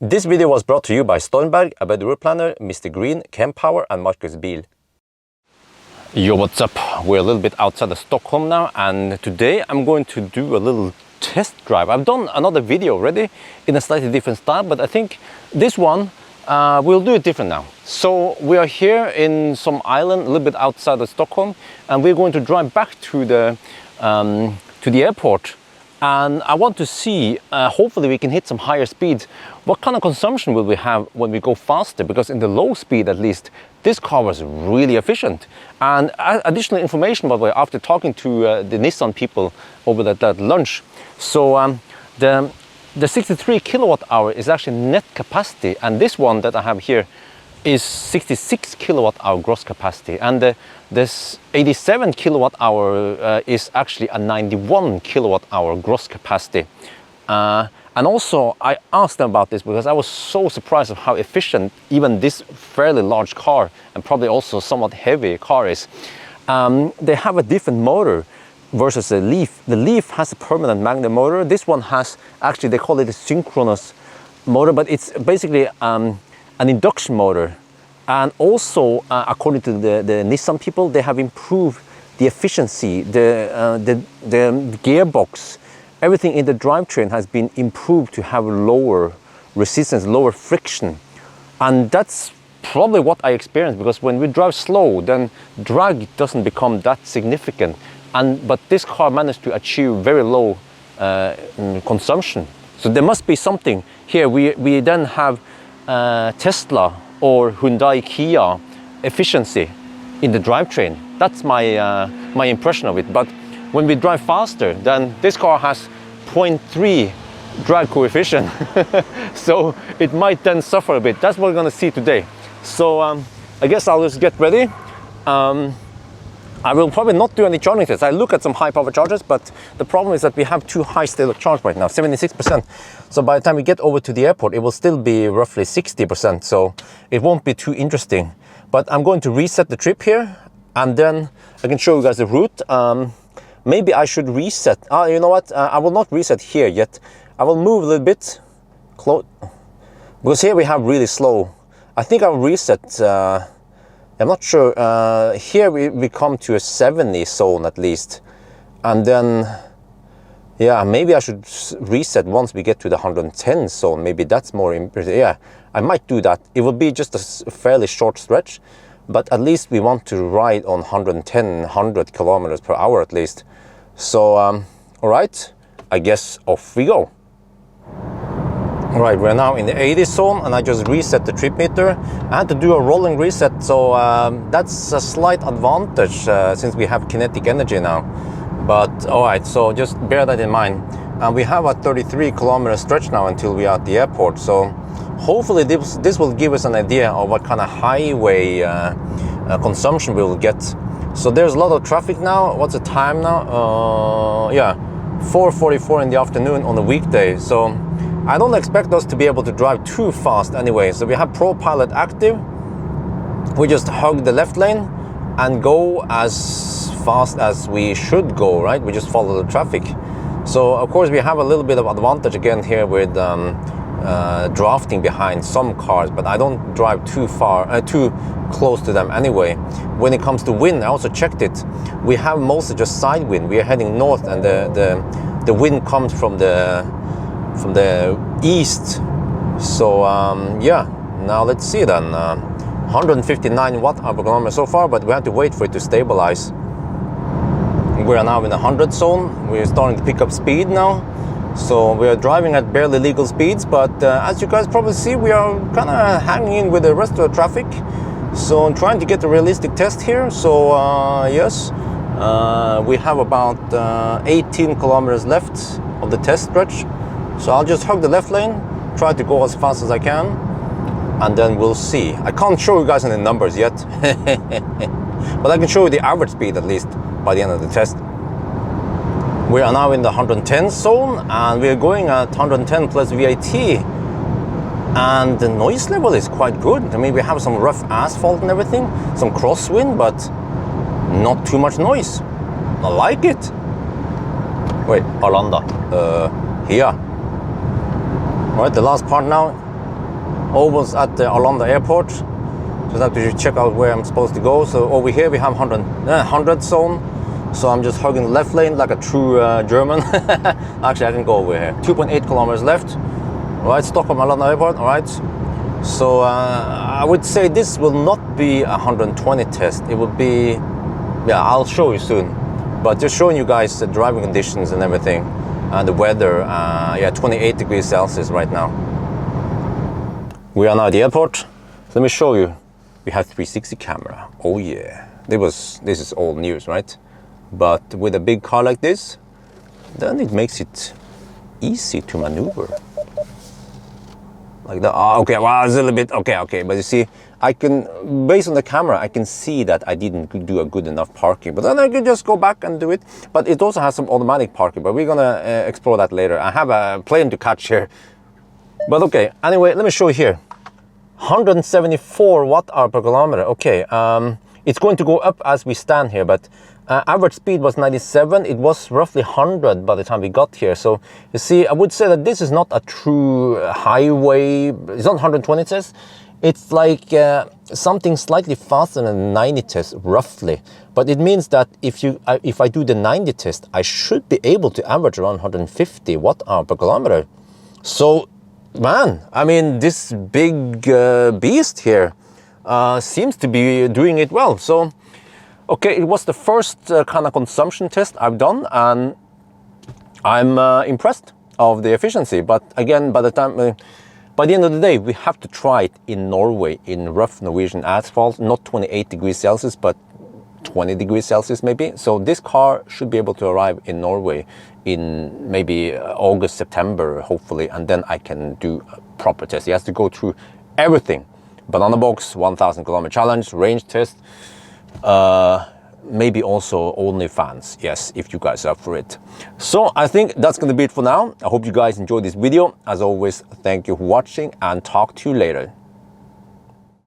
This video was brought to you by Stormberg, ABRP route planner, MisterGreen, Kempower and Marcus Bil. Yo, what's up? We're a little bit outside of Stockholm now, and today I'm going to do a little test drive. I've done another video already in a slightly different style, but I think this one we'll do it different now. So we are here in some island a little bit outside of Stockholm, and we're going to drive back to the airport. And I want to see, hopefully we can hit some higher speeds. What kind of consumption will we have when we go faster? Because in the low speed, at least, this car was really efficient. And additional information, by the way, after talking to the Nissan people over that lunch. So the 63 kilowatt hour is actually net capacity. And this one that I have here is 66 kilowatt hour gross capacity. And this 87 kilowatt hour is actually a 91 kilowatt hour gross capacity. And also I asked them about this because I was so surprised of how efficient even this fairly large car and probably also somewhat heavy car is. They have a different motor versus the Leaf. The Leaf has a permanent magnet motor. This one has, actually they call it a synchronous motor, but it's basically an induction motor. And also, according to the Nissan people, they have improved the efficiency, the gearbox, everything in the drivetrain has been improved to have lower resistance, lower friction. And that's probably what I experienced, because when we drive slow, then drag doesn't become that significant. But this car managed to achieve very low consumption. So there must be something here. We then have Tesla or Hyundai Kia efficiency in the drivetrain. That's my impression of it. But when we drive faster, then this car has 0.3 drag coefficient. So it might then suffer a bit. That's what we're gonna see today. So I guess I'll just get ready. I will probably not do any charging tests. I look at some high power chargers, but the problem is that we have too high state of charge right now, 76%. So by the time we get over to the airport, it will still be roughly 60%. So it won't be too interesting. But I'm going to reset the trip here, and then I can show you guys the route. Maybe I should reset. You know what? I will not reset here yet. I will move a little bit close, because here we have really slow. I think I'll reset. I'm not sure. Here we come to a 70 zone at least, and then yeah, maybe I should reset once we get to the 110 zone. Maybe that's more impressive. Yeah, I might do that. It will be just a fairly short stretch, but at least we want to ride on 100 kilometers per hour at least. So all right, I guess off we go. All right, we're now in the 80 zone, and I just reset the trip meter. I had to do a rolling reset, so that's a slight advantage since we have kinetic energy now. But all right, so just bear that in mind. And we have a 33 kilometer stretch now until we are at the airport. So hopefully this will give us an idea of what kind of highway consumption we will get. So there's a lot of traffic now. What's the time now? Yeah, 4:44 in the afternoon on a weekday. So I don't expect us to be able to drive too fast anyway. So we have ProPilot active. We just hug the left lane and go as fast as we should go, right? We just follow the traffic. So of course we have a little bit of advantage again here with drafting behind some cars, but I don't drive too close to them anyway. When it comes to wind, I also checked it. We have mostly just side wind. We are heading north, and the wind comes from the east. So yeah, now let's see then. 159 watt-hour per kilometer so far, but we have to wait for it to stabilize. We are now in the 100 zone. We're starting to pick up speed now. So we are driving at barely legal speeds, but as you guys probably see, we are kind of hanging in with the rest of the traffic. So I'm trying to get a realistic test here. So yes, we have about 18 kilometers left of the test stretch. So I'll just hug the left lane, try to go as fast as I can, and then we'll see. I can't show you guys any numbers yet, but I can show you the average speed at least by the end of the test. We are now in the 110 zone, and we are going at 110 plus VAT, and the noise level is quite good. I mean, we have some rough asphalt and everything, some crosswind, but not too much noise. I like it. Wait, Arlanda. Here. All right, the last part now. almost at the Arlanda airport. Just have to check out where I'm supposed to go. So over here we have 100 zone. So I'm just hugging the left lane like a true German. Actually, I can go over here. 2.8 kilometers left. All right, Stockholm Arlanda airport. All right. So I would say this will not be a 120 test. It will be, yeah, I'll show you soon. But just showing you guys the driving conditions and everything, and the weather. Yeah, 28 degrees Celsius right now. We are now at the airport. Let me show you. We have 360 camera. Oh yeah, this is old news, right? But with a big car like this, then it makes it easy to maneuver. Like that. Oh, okay, well, it's a little bit, okay. But you see, I can, based on the camera, I can see that I didn't do a good enough parking. But then I can just go back and do it. But it also has some automatic parking, but we're gonna explore that later. I have a plane to catch here. But okay, anyway, let me show you here. 174 watt-hour per kilometer. Okay, it's going to go up as we stand here, but average speed was 97. It was roughly 100 by the time we got here. So you see, I would say that this is not a true highway. It's not 120 test. It's like something slightly faster than 90 test, roughly. But it means that if I do the 90 test, I should be able to average around 150 watt-hour per kilometer. So, man, I mean, this big beast here seems to be doing it well. So, okay, it was the first kind of consumption test I've done, and I'm impressed of the efficiency. But again, by the end of the day, we have to try it in Norway, in rough Norwegian asphalt, not 28 degrees Celsius, but 20 degrees Celsius maybe. So this car should be able to arrive in Norway in maybe August, September, hopefully, and then I can do a proper test. He has to go through everything. Banana box, 1,000 kilometer challenge, range test, maybe also OnlyFans, yes, if you guys are up for it. So I think that's gonna be it for now. I hope you guys enjoyed this video. As always, thank you for watching, and talk to you later.